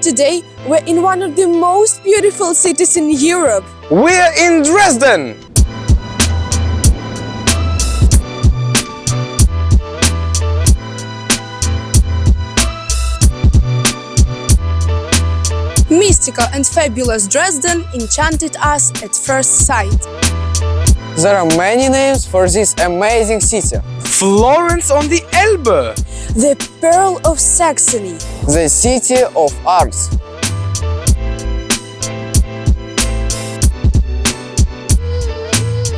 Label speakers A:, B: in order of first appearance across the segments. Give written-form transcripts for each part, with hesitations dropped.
A: today we're in one of the most beautiful cities in Europe.
B: We're in Dresden!
A: Mystical and fabulous Dresden enchanted us at first sight.
B: There are many names for this amazing city. Florence on the Elbe,
A: The Pearl of Saxony,
B: the city of arts.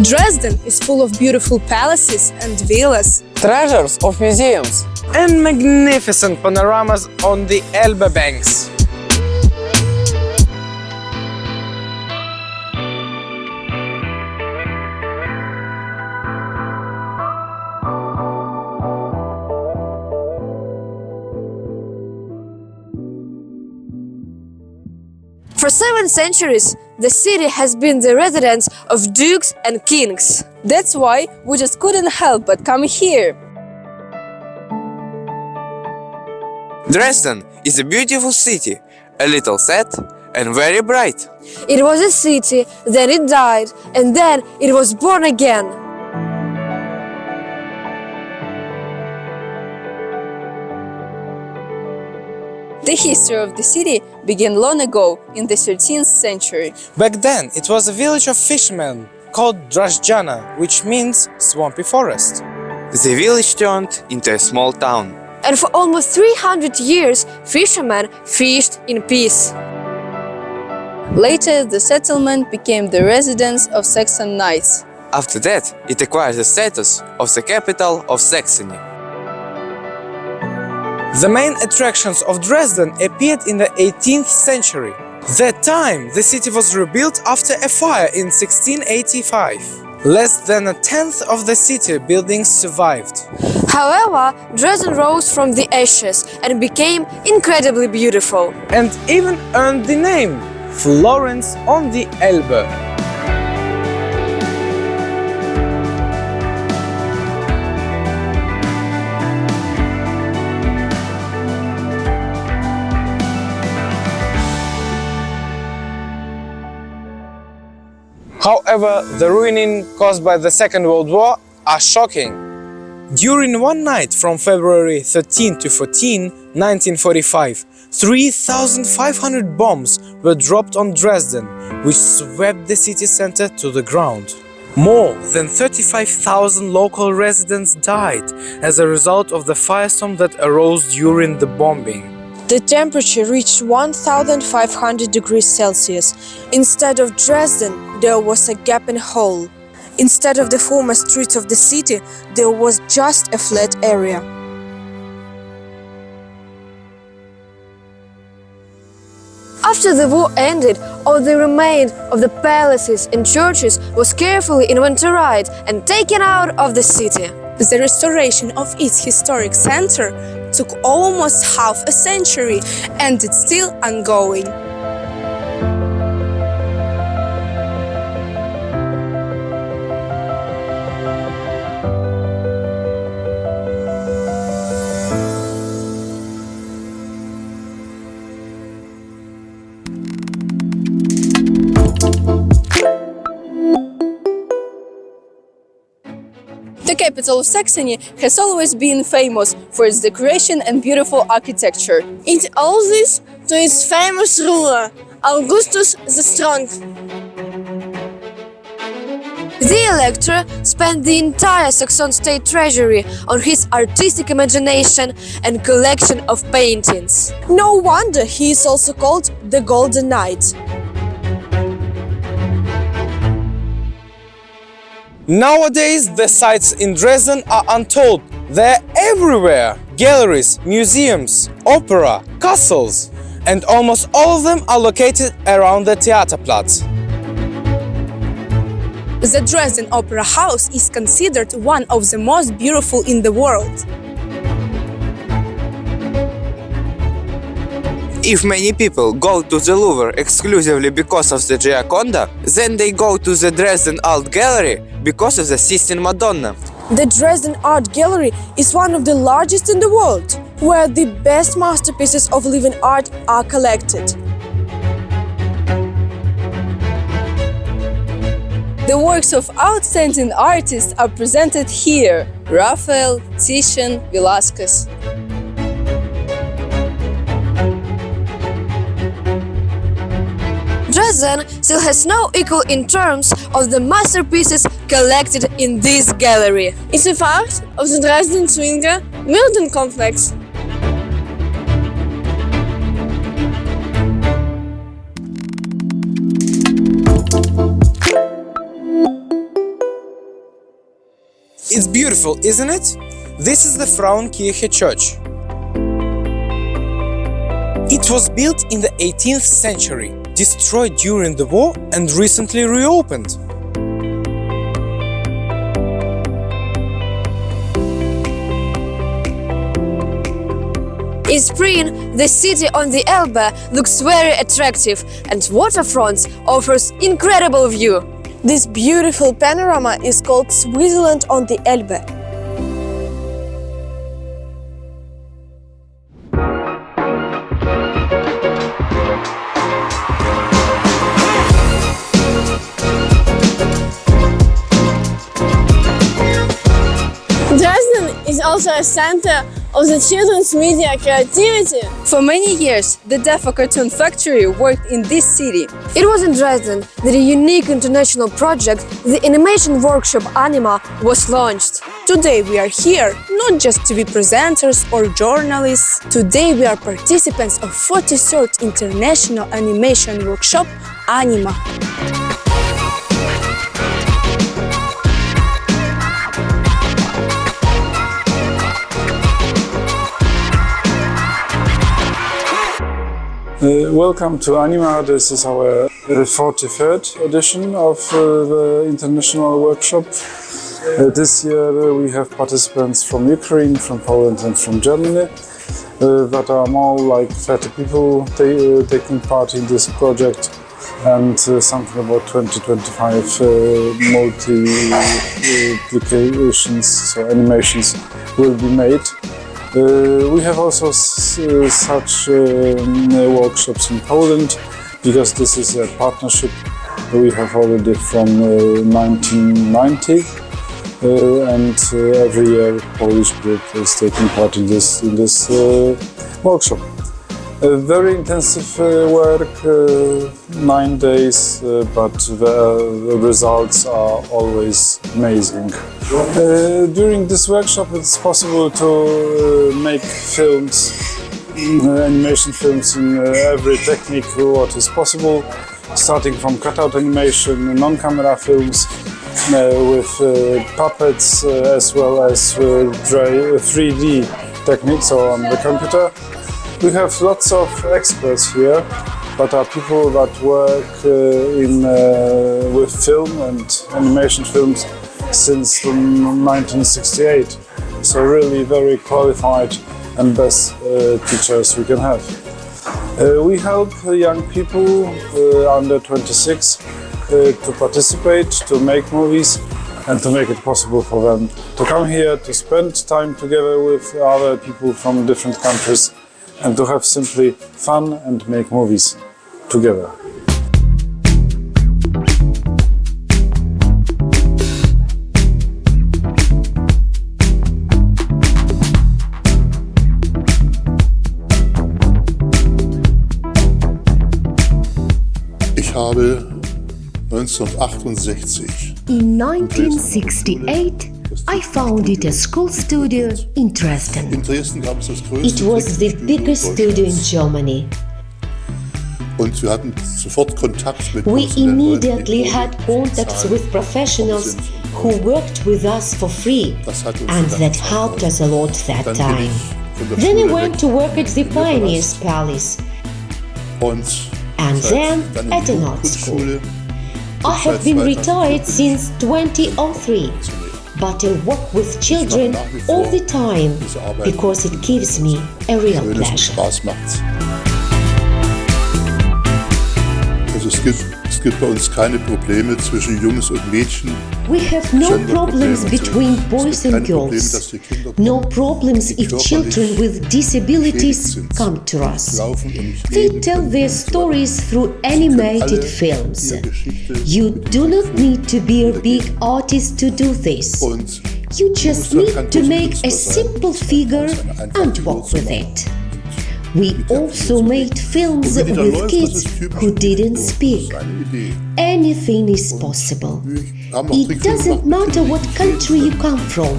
A: Dresden is full of beautiful palaces and villas,
B: Treasures of museums and magnificent panoramas on the Elbe banks.
A: For 7 centuries, the city has been the residence of dukes and kings. That's why we just couldn't help but come here.
C: Dresden is a beautiful city, a little sad and very bright.
A: It was a city, then it died, and then it was born again. The history of the city began long ago, in the 13th century.
B: Back then, it was a village of fishermen called Drasjana, which means swampy forest.
C: The village turned into a small town.
A: And for almost 300 years, fishermen fished in peace. Later, the settlement became the residence of Saxon knights.
C: After that, it acquired the status of the capital of Saxony.
B: The main attractions of Dresden appeared in the 18th century. That time, the city was rebuilt after a fire in 1685. Less than a tenth of the city buildings survived.
A: However, Dresden rose from the ashes and became incredibly beautiful.
B: And even earned the name Florence on the Elbe. However, the ruining caused by the Second World War are shocking. During one night from February 13 to 14, 1945, 3,500 bombs were dropped on Dresden, which swept the city center to the ground. More than 35,000 local residents died as a result of the firestorm that arose during the bombing. The temperature reached 1,500 degrees Celsius. Instead of Dresden, there was a gaping hole. Instead of the former streets of the city, there was just a flat area. After the war ended, all the remains of the palaces and churches was carefully inventoried and taken out of the city. The restoration of its historic center took almost half a century and it's still ongoing. The capital of Saxony has always been famous for its decoration and beautiful architecture. It owes this to its famous ruler, Augustus the Strong. The Elector spent the entire Saxon state treasury on his artistic imagination and collection of paintings. No wonder he is also called the Golden Knight. Nowadays, the sights in Dresden are untold. They're everywhere. Galleries, museums, opera, castles. And almost all of them are located around the Theaterplatz.
A: The Dresden Opera House is considered one of the most beautiful in the world.
C: If many people go to the Louvre exclusively because of the Gioconda, then they go to the Dresden Art Gallery because of the Sistine Madonna.
A: The Dresden Art Gallery is one of the largest in the world, where the best masterpieces of living art are collected. The works of outstanding artists are presented here: Raphael, Titian, Velasquez. Dresden still has no equal in terms of the masterpieces collected in this gallery. It's a part of the Dresden Swinger Milton complex.
B: It's beautiful, isn't it? This is the Frauenkirche Church. It was built in the 18th century, destroyed during the war and recently reopened.
A: In spring, the city on the Elbe looks very attractive and waterfront offers incredible view. This beautiful panorama is called Switzerland on the Elbe.
D: Dresden is also a center of the children's media creativity.
A: For many years, the DEFA Cartoon Factory worked in this city. It was in Dresden that a unique international project, the animation workshop ANIMA, was launched. Today we are here not just to be presenters or journalists. Today we are participants of 43rd International Animation Workshop ANIMA.
E: Welcome to ANIMA. This is our 43rd edition of the International Workshop. This year we have participants from Ukraine, from Poland and from Germany. That are more like 30 people taking part in this project, and something about 20-25 multi-applications, so animations will be made. We have also such workshops in Poland, because this is a partnership we have already from 1990, and every year Polish group is taking part in this workshop. Very intensive work, 9 days, but the results are always amazing. During this workshop it's possible to make films, animation films in every technique what is possible, starting from cutout animation, non-camera films with puppets, as well as 3D techniques on the computer. We have lots of experts here, but are people that work with film and animation films since 1968. So really very qualified and best teachers we can have. We help young people under 26 to participate, to make movies, and to make it possible for them to come here, to spend time together with other people from different countries, and to have simply fun and make movies together.
F: Ich habe 1968
G: In 1968, I founded a school studio in Dresden.
F: in Dresden gab es das größte
G: It was the biggest studio in Germany.
F: Und wir hatten sofort Kontakt mit
G: We
F: professionellen Leuten,
G: immediately
F: die
G: had contacts with professionals who worked with us for free,
F: Das hat uns
G: and
F: gedacht,
G: that helped us a lot that
F: Dann bin
G: time.
F: ich von der
G: Then I
F: Schule
G: went
F: weg
G: to work at the
F: in
G: Pioneers Palace
F: und
G: and then
F: dann in
G: at
F: die
G: an art school.
F: Jugendschule.
G: I have been retired since 2003, but I work with children all the time because it gives me a real
F: Schönes und
G: pleasure.
F: Spaß macht's. Es Es gibt bei uns keine Probleme zwischen Jungs und Mädchen.
G: We have no problems between boys and girls. No problems if children with disabilities come to us. They tell their stories through animated films. You do not need to be a big artist to do this. You just need to make a simple figure and work with it. We also made films with kids who didn't speak. Anything is possible. It doesn't matter what country you come from.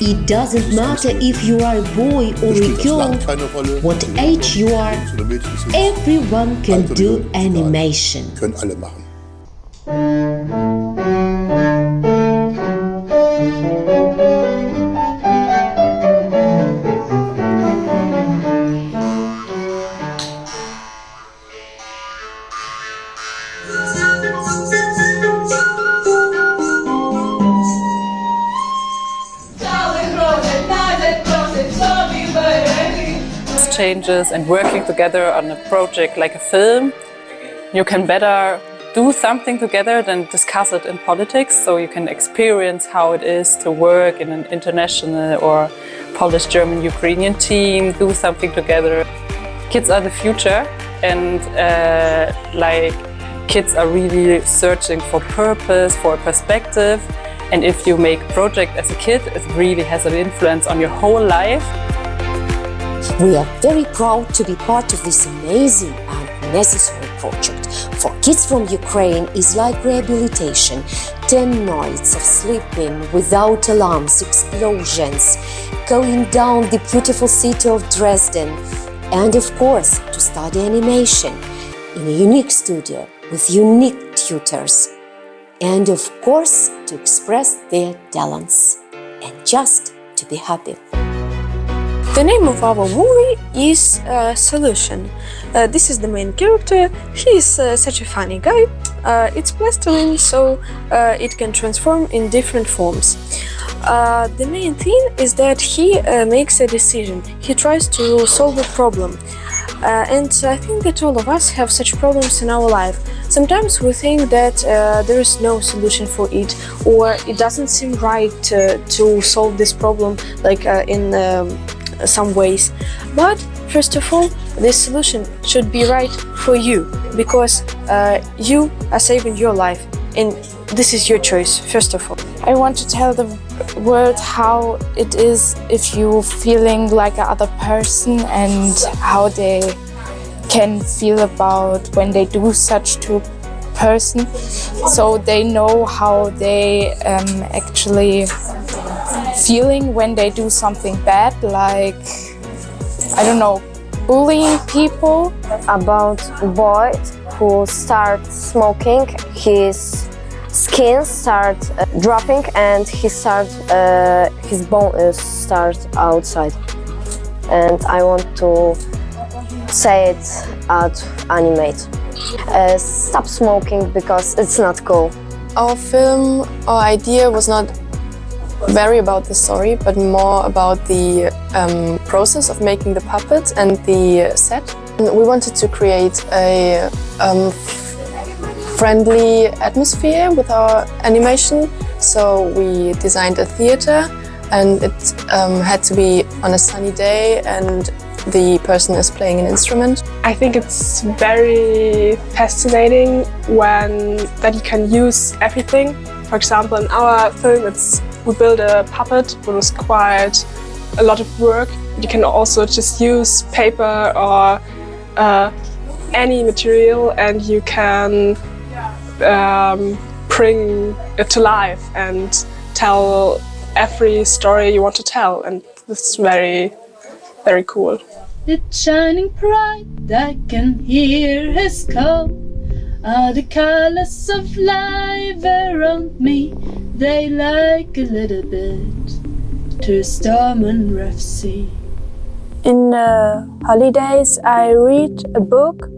G: It doesn't matter if you are a boy or a girl, what age you are. Everyone can do animation.
F: Können alle machen.
H: Changes and working together on a project like a film, you can better do something together than discuss it in politics. So you can experience how it is to work in an international or Polish, German, Ukrainian team, do something together. Kids are the future, and kids are really searching for purpose, for a perspective. And if you make a project as a kid, it really has an influence on your whole life.
G: We are very proud to be part of this amazing and necessary project. For kids from Ukraine, it's like rehabilitation. 10 nights of sleeping without alarms, explosions, going down the beautiful city of Dresden, and of course, to study animation in a unique studio with unique tutors, and of course, to express their talents and just to be happy.
A: The name of our movie is Solution. This is the main character. He is such a funny guy. It's plastilin, so it can transform in different forms. The main thing is that he makes a decision. He tries to solve a problem. And I think that all of us have such problems in our life. Sometimes we think that there is no solution for it, or it doesn't seem right to solve this problem like in some ways. But first of all, this solution should be right for you, because you are saving your life, and this is your choice, first of all.
D: I want to tell the world how it is if you're feeling like another person, and how they can feel about when they do such to a person, so they know how they actually feeling when they do something bad, like, I don't know, bullying people.
I: About a boy who starts smoking, his skin starts dropping, and his bone starts outside. And I want to say it at animate. Stop smoking, because it's not cool.
D: Our film, our idea was not very about the story, but more about the process of making the puppet and the set. We wanted to create a friendly atmosphere with our animation, so we designed a theater, and it had to be on a sunny day, and the person is playing an instrument.
J: I think it's very fascinating that you can use everything. For example, in our film, we built a puppet, which was quite a lot of work. You can also just use paper or any material, and you can bring it to life and tell every story you want to tell, and this is very, very cool.
K: It's shining bright, I can hear his call. All the colors of life around me, they like a little bit to storm and rough sea.
L: In the holidays, I read a book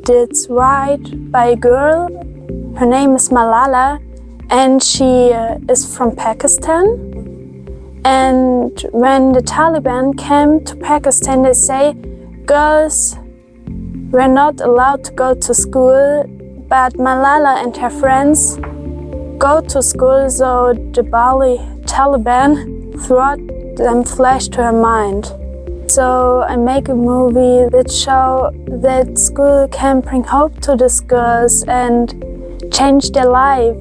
L: that's written by a girl. Her name is Malala, and she is from Pakistan. And when the Taliban came to Pakistan, they say girls We're not allowed to go to school, but Malala and her friends go to school, so the Bali Taliban brought them flash to her mind. So I make a movie that shows that school can bring hope to these girls and change their life.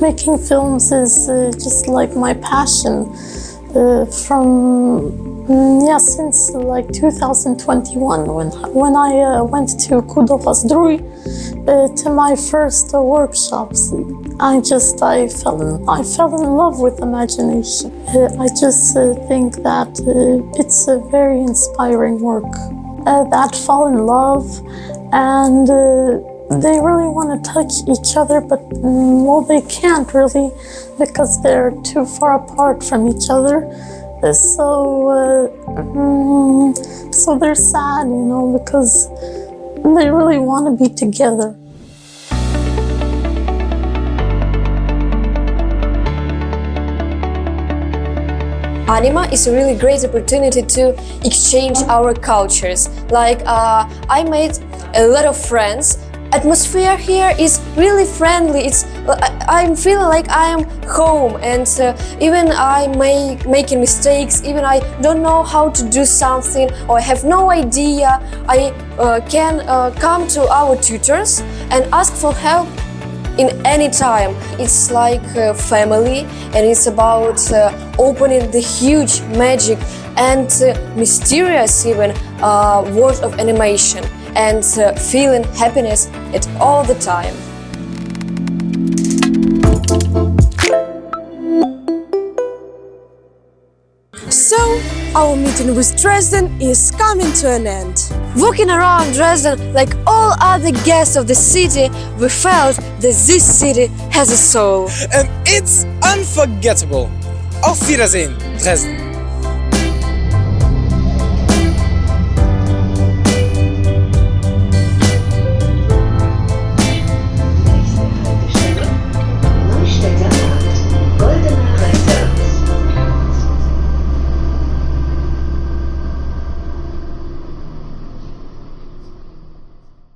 M: Making films is just like my passion since like 2021 when I went to Kudovazdruy to my first workshops. I fell in love with imagination. I just think that it's a very inspiring work. That fall in love and they really want to touch each other, but they can't really because they're too far apart from each other. So they're sad, because they really want to be together.
A: ANIMA is a really great opportunity to exchange our cultures. Like I made a lot of friends. Atmosphere here is really friendly. I'm feeling like I am home, and even I making mistakes, even I don't know how to do something or I have no idea, I can come to our tutors and ask for help in any time. It's like family, and it's about opening the huge magic and mysterious even world of animation, and feeling happiness at all the time.
N: So, our meeting with Dresden is coming to an end.
A: Walking around Dresden like all other guests of the city, we felt that this city has a soul.
B: And it's unforgettable. Auf Wiedersehen, Dresden.